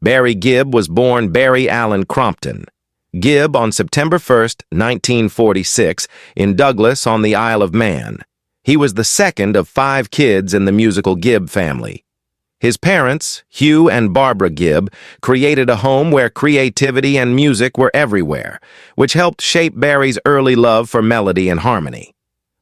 Barry Gibb was born Barry Allen Crompton. Gibb on September 1st, 1946, in Douglas on the Isle of Man. He was the second of 5 kids in the musical Gibb family. His parents, Hugh and Barbara Gibb, created a home where creativity and music were everywhere, which helped shape Barry's early love for melody and harmony.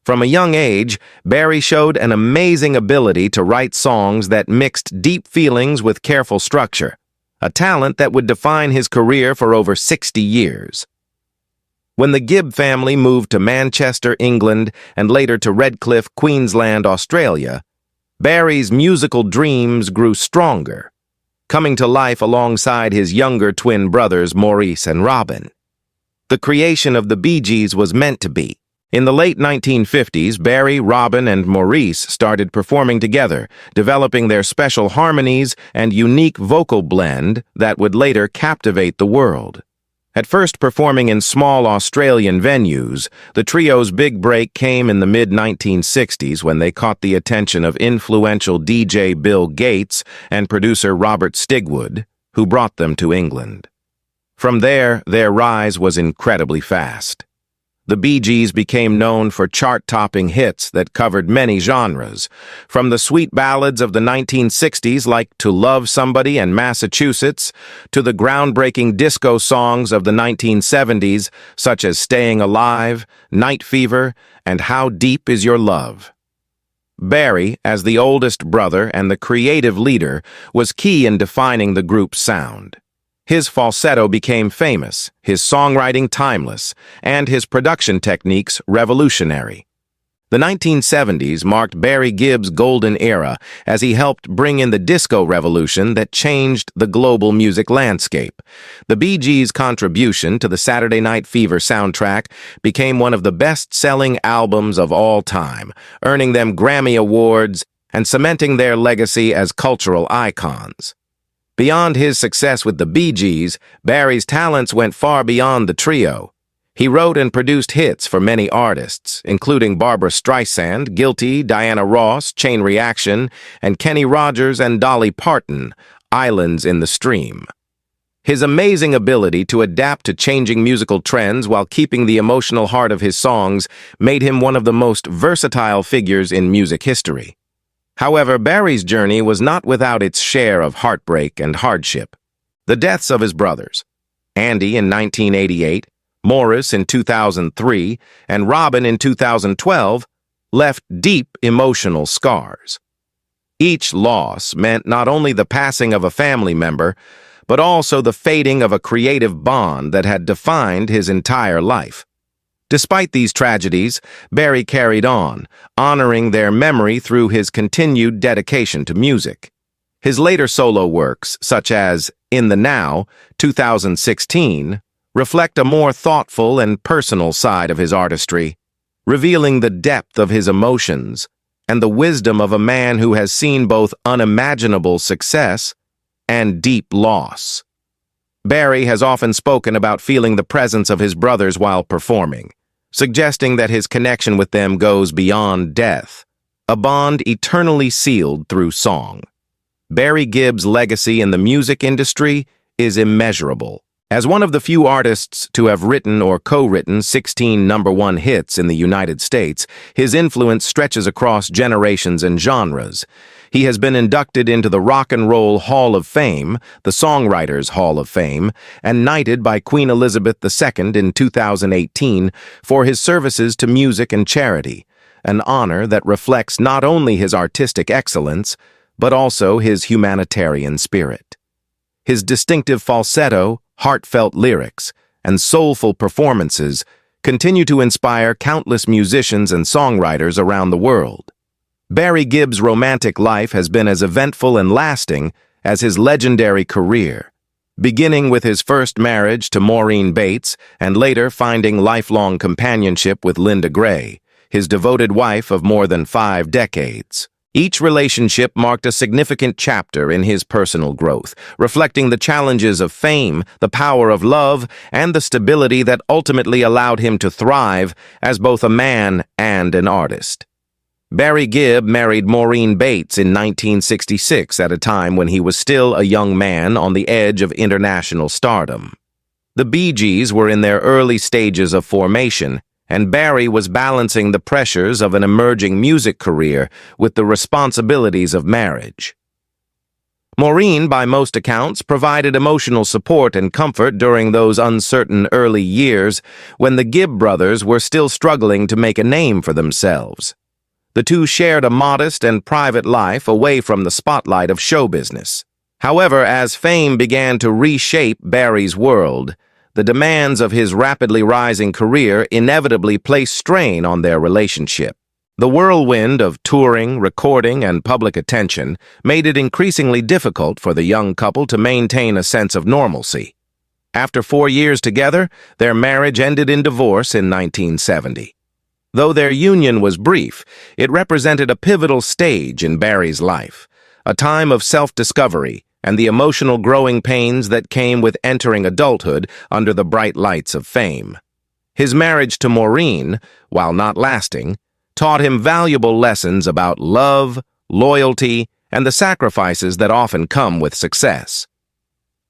From a young age, Barry showed an amazing ability to write songs that mixed deep feelings with careful structure, a talent that would define his career for over 60 years. When the Gibb family moved to Manchester, England, and later to Redcliffe, Queensland, Australia, Barry's musical dreams grew stronger, coming to life alongside his younger twin brothers Maurice and Robin. The creation of the Bee Gees was meant to be. In the late 1950s, Barry, Robin, and Maurice started performing together, developing their special harmonies and unique vocal blend that would later captivate the world. At first performing in small Australian venues, the trio's big break came in the mid-1960s when they caught the attention of influential DJ Bill Gates and producer Robert Stigwood, who brought them to England. From there, their rise was incredibly fast. The Bee Gees became known for chart-topping hits that covered many genres, from the sweet ballads of the 1960s like To Love Somebody and Massachusetts, to the groundbreaking disco songs of the 1970s such as Staying Alive, Night Fever, and How Deep Is Your Love. Barry, as the oldest brother and the creative leader, was key in defining the group's sound. His falsetto became famous, his songwriting timeless, and his production techniques revolutionary. The 1970s marked Barry Gibb's golden era as he helped bring in the disco revolution that changed the global music landscape. The Bee Gees' contribution to the Saturday Night Fever soundtrack became one of the best-selling albums of all time, earning them Grammy Awards and cementing their legacy as cultural icons. Beyond his success with the Bee Gees, Barry's talents went far beyond the trio. He wrote and produced hits for many artists, including Barbra Streisand, Guilty, Diana Ross, Chain Reaction, and Kenny Rogers and Dolly Parton, Islands in the Stream. His amazing ability to adapt to changing musical trends while keeping the emotional heart of his songs made him one of the most versatile figures in music history. However, Barry's journey was not without its share of heartbreak and hardship. The deaths of his brothers, Andy in 1988, Morris in 2003, and Robin in 2012, left deep emotional scars. Each loss meant not only the passing of a family member, but also the fading of a creative bond that had defined his entire life. Despite these tragedies, Barry carried on, honoring their memory through his continued dedication to music. His later solo works, such as In the Now, 2016, reflect a more thoughtful and personal side of his artistry, revealing the depth of his emotions and the wisdom of a man who has seen both unimaginable success and deep loss. Barry has often spoken about feeling the presence of his brothers while performing, suggesting that his connection with them goes beyond death, a bond eternally sealed through song. Barry Gibb's legacy in the music industry is immeasurable. As one of the few artists to have written or co-written 16 #1 hits in the United States, his influence stretches across generations and genres. He has been inducted into the Rock and Roll Hall of Fame, the Songwriters Hall of Fame, and knighted by Queen Elizabeth II in 2018 for his services to music and charity, an honor that reflects not only his artistic excellence, but also his humanitarian spirit. His distinctive falsetto, heartfelt lyrics, and soulful performances continue to inspire countless musicians and songwriters around the world. Barry Gibb's romantic life has been as eventful and lasting as his legendary career, beginning with his first marriage to Maureen Bates and later finding lifelong companionship with Linda Gray, his devoted wife of more than 5 decades. Each relationship marked a significant chapter in his personal growth, reflecting the challenges of fame, the power of love, and the stability that ultimately allowed him to thrive as both a man and an artist. Barry Gibb married Maureen Bates in 1966 at a time when he was still a young man on the edge of international stardom. The Bee Gees were in their early stages of formation, and Barry was balancing the pressures of an emerging music career with the responsibilities of marriage. Maureen, by most accounts, provided emotional support and comfort during those uncertain early years when the Gibb brothers were still struggling to make a name for themselves. The two shared a modest and private life away from the spotlight of show business. However, as fame began to reshape Barry's world, the demands of his rapidly rising career inevitably placed strain on their relationship. The whirlwind of touring, recording, and public attention made it increasingly difficult for the young couple to maintain a sense of normalcy. After 4 years together, their marriage ended in divorce in 1970. Though their union was brief, it represented a pivotal stage in Barry's life, a time of self-discovery and the emotional growing pains that came with entering adulthood under the bright lights of fame. His marriage to Maureen, while not lasting, taught him valuable lessons about love, loyalty, and the sacrifices that often come with success.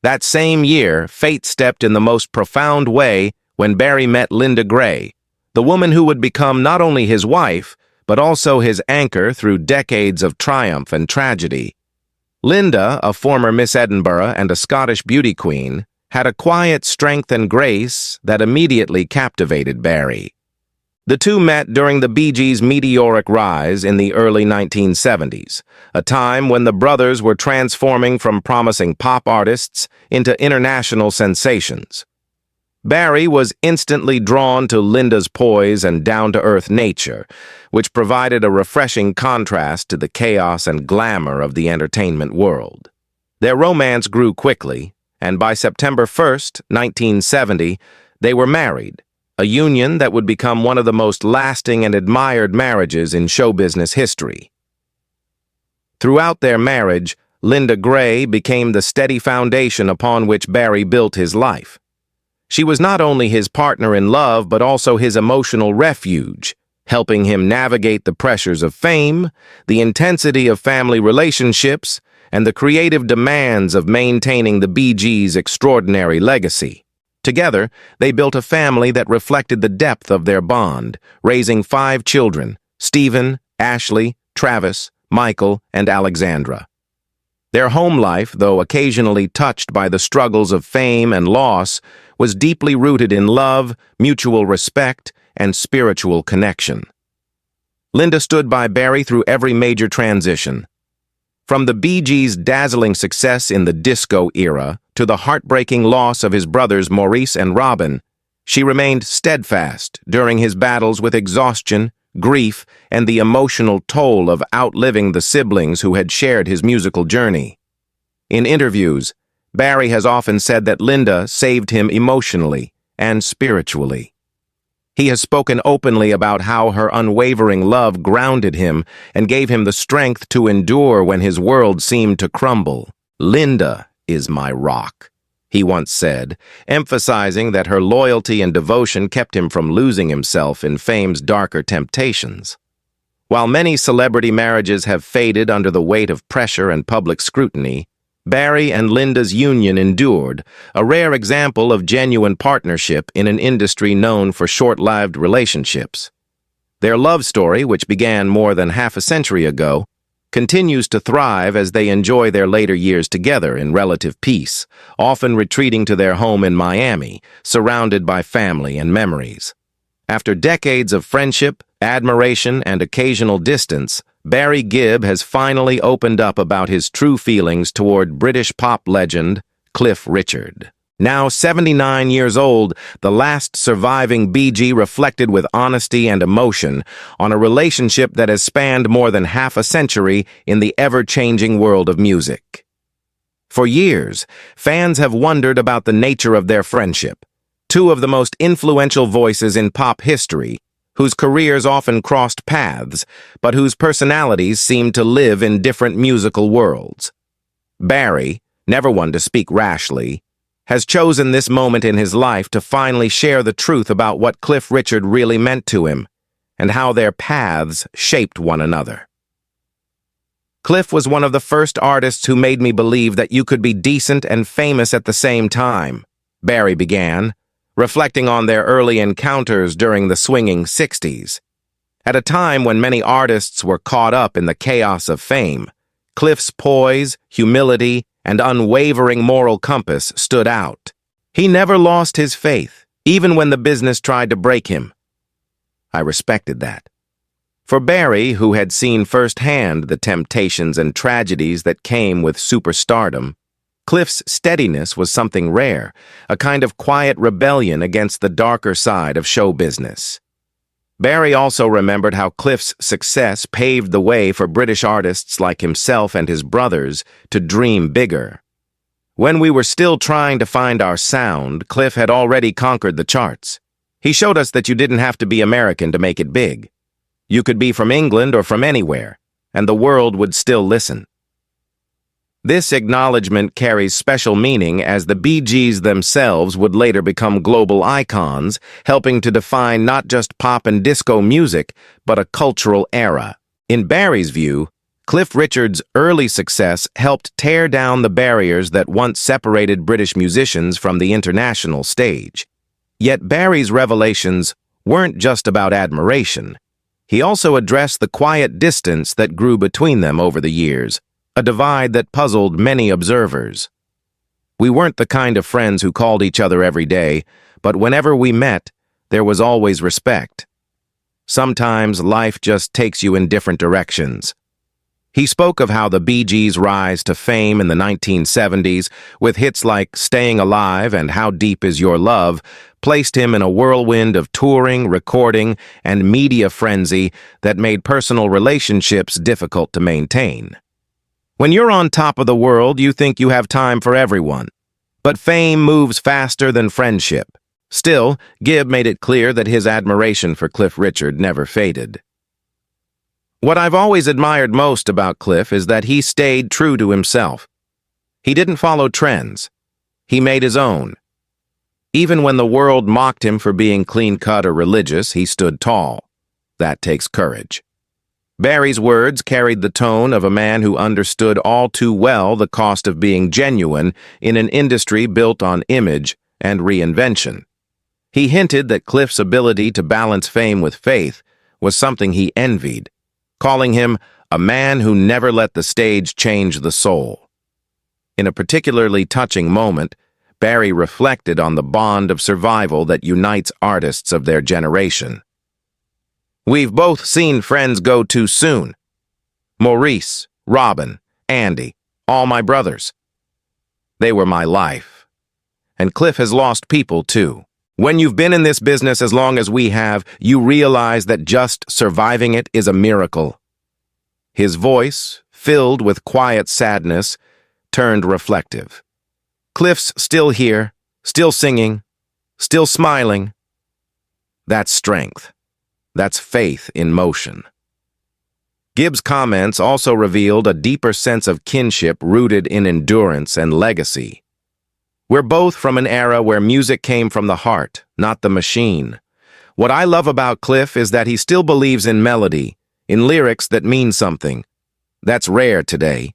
That same year, fate stepped in the most profound way when Barry met Linda Gray, the woman who would become not only his wife, but also his anchor through decades of triumph and tragedy. Linda, a former Miss Edinburgh and a Scottish beauty queen, had a quiet strength and grace that immediately captivated Barry. The two met during the Bee Gees' meteoric rise in the early 1970s, a time when the brothers were transforming from promising pop artists into international sensations. Barry was instantly drawn to Linda's poise and down-to-earth nature, which provided a refreshing contrast to the chaos and glamour of the entertainment world. Their romance grew quickly, and by September 1st, 1970, they were married, a union that would become one of the most lasting and admired marriages in show business history. Throughout their marriage, Linda Gray became the steady foundation upon which Barry built his life. She was not only his partner in love, but also his emotional refuge, helping him navigate the pressures of fame, the intensity of family relationships, and the creative demands of maintaining the Bee Gees' extraordinary legacy. Together, they built a family that reflected the depth of their bond, raising 5 children: Stephen, Ashley, Travis, Michael, and Alexandra. Their home life, though occasionally touched by the struggles of fame and loss, was deeply rooted in love, mutual respect, and spiritual connection. Linda stood by Barry through every major transition. From the Bee Gees' dazzling success in the disco era to the heartbreaking loss of his brothers Maurice and Robin, she remained steadfast during his battles with exhaustion, grief, and the emotional toll of outliving the siblings who had shared his musical journey. In interviews, Barry has often said that Linda saved him emotionally and spiritually. He has spoken openly about how her unwavering love grounded him and gave him the strength to endure when his world seemed to crumble. "Linda is my rock," he once said, emphasizing that her loyalty and devotion kept him from losing himself in fame's darker temptations. While many celebrity marriages have faded under the weight of pressure and public scrutiny, Barry and Linda's union endured, a rare example of genuine partnership in an industry known for short-lived relationships. Their love story, which began more than half a century ago, continues to thrive as they enjoy their later years together in relative peace, often retreating to their home in Miami, surrounded by family and memories. After decades of friendship, admiration, and occasional distance, Barry Gibb has finally opened up about his true feelings toward British pop legend Cliff Richard. Now 79 years old, the last surviving Bee Gee reflected with honesty and emotion on a relationship that has spanned more than half a century in the ever-changing world of music. For years, fans have wondered about the nature of their friendship. Two of the most influential voices in pop history, whose careers often crossed paths, but whose personalities seemed to live in different musical worlds. Barry, never one to speak rashly, has chosen this moment in his life to finally share the truth about what Cliff Richard really meant to him, and how their paths shaped one another. Cliff was one of the first artists who made me believe that you could be decent and famous at the same time, Barry began, reflecting on their early encounters during the swinging 60s. At a time when many artists were caught up in the chaos of fame, Cliff's poise, humility, and unwavering moral compass stood out. He never lost his faith, even when the business tried to break him. I respected that. For Barry, who had seen firsthand the temptations and tragedies that came with superstardom, Cliff's steadiness was something rare, a kind of quiet rebellion against the darker side of show business. Barry also remembered how Cliff's success paved the way for British artists like himself and his brothers to dream bigger. When we were still trying to find our sound, Cliff had already conquered the charts. He showed us that you didn't have to be American to make it big. You could be from England or from anywhere, and the world would still listen. This acknowledgement carries special meaning as the Bee Gees themselves would later become global icons, helping to define not just pop and disco music, but a cultural era. In Barry's view, Cliff Richard's early success helped tear down the barriers that once separated British musicians from the international stage. Yet Barry's revelations weren't just about admiration. He also addressed the quiet distance that grew between them over the years, a divide that puzzled many observers. We weren't the kind of friends who called each other every day, but whenever we met, there was always respect. Sometimes life just takes you in different directions. He spoke of how the Bee Gees' rise to fame in the 1970s, with hits like Staying Alive and How Deep Is Your Love, placed him in a whirlwind of touring, recording, and media frenzy that made personal relationships difficult to maintain. When you're on top of the world, you think you have time for everyone. But fame moves faster than friendship. Still, Gibb made it clear that his admiration for Cliff Richard never faded. What I've always admired most about Cliff is that he stayed true to himself. He didn't follow trends. He made his own. Even when the world mocked him for being clean-cut or religious, he stood tall. That takes courage. Barry's words carried the tone of a man who understood all too well the cost of being genuine in an industry built on image and reinvention. He hinted that Cliff's ability to balance fame with faith was something he envied, calling him a man who never let the stage change the soul. In a particularly touching moment, Barry reflected on the bond of survival that unites artists of their generation. We've both seen friends go too soon. Maurice, Robin, Andy, all my brothers. They were my life. And Cliff has lost people too. When you've been in this business as long as we have, you realize that just surviving it is a miracle. His voice, filled with quiet sadness, turned reflective. Cliff's still here, still singing, still smiling. That's strength. That's faith in motion. Gibb's comments also revealed a deeper sense of kinship rooted in endurance and legacy. We're both from an era where music came from the heart, not the machine. What I love about Cliff is that he still believes in melody, in lyrics that mean something. That's rare today.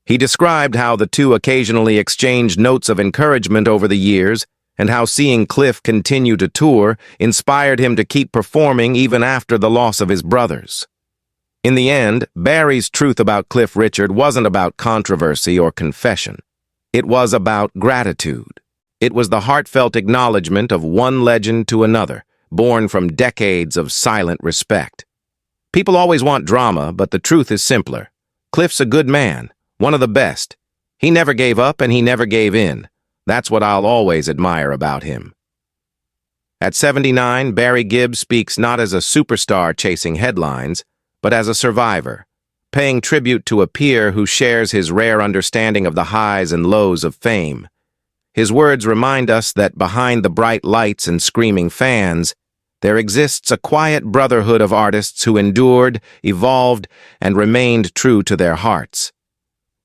He described how the two occasionally exchanged notes of encouragement over the years, and how seeing Cliff continue to tour inspired him to keep performing even after the loss of his brothers. In the end, Barry's truth about Cliff Richard wasn't about controversy or confession. It was about gratitude. It was the heartfelt acknowledgement of one legend to another, born from decades of silent respect. People always want drama, but the truth is simpler. Cliff's a good man, one of the best. He never gave up and he never gave in. That's what I'll always admire about him. At 79, Barry Gibb speaks not as a superstar chasing headlines, but as a survivor, paying tribute to a peer who shares his rare understanding of the highs and lows of fame. His words remind us that behind the bright lights and screaming fans, there exists a quiet brotherhood of artists who endured, evolved, and remained true to their hearts.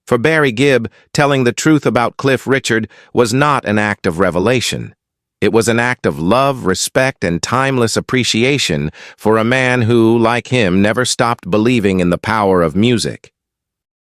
For Barry Gibb, telling the truth about Cliff Richard was not an act of revelation. It was an act of love, respect, and timeless appreciation for a man who, like him, never stopped believing in the power of music.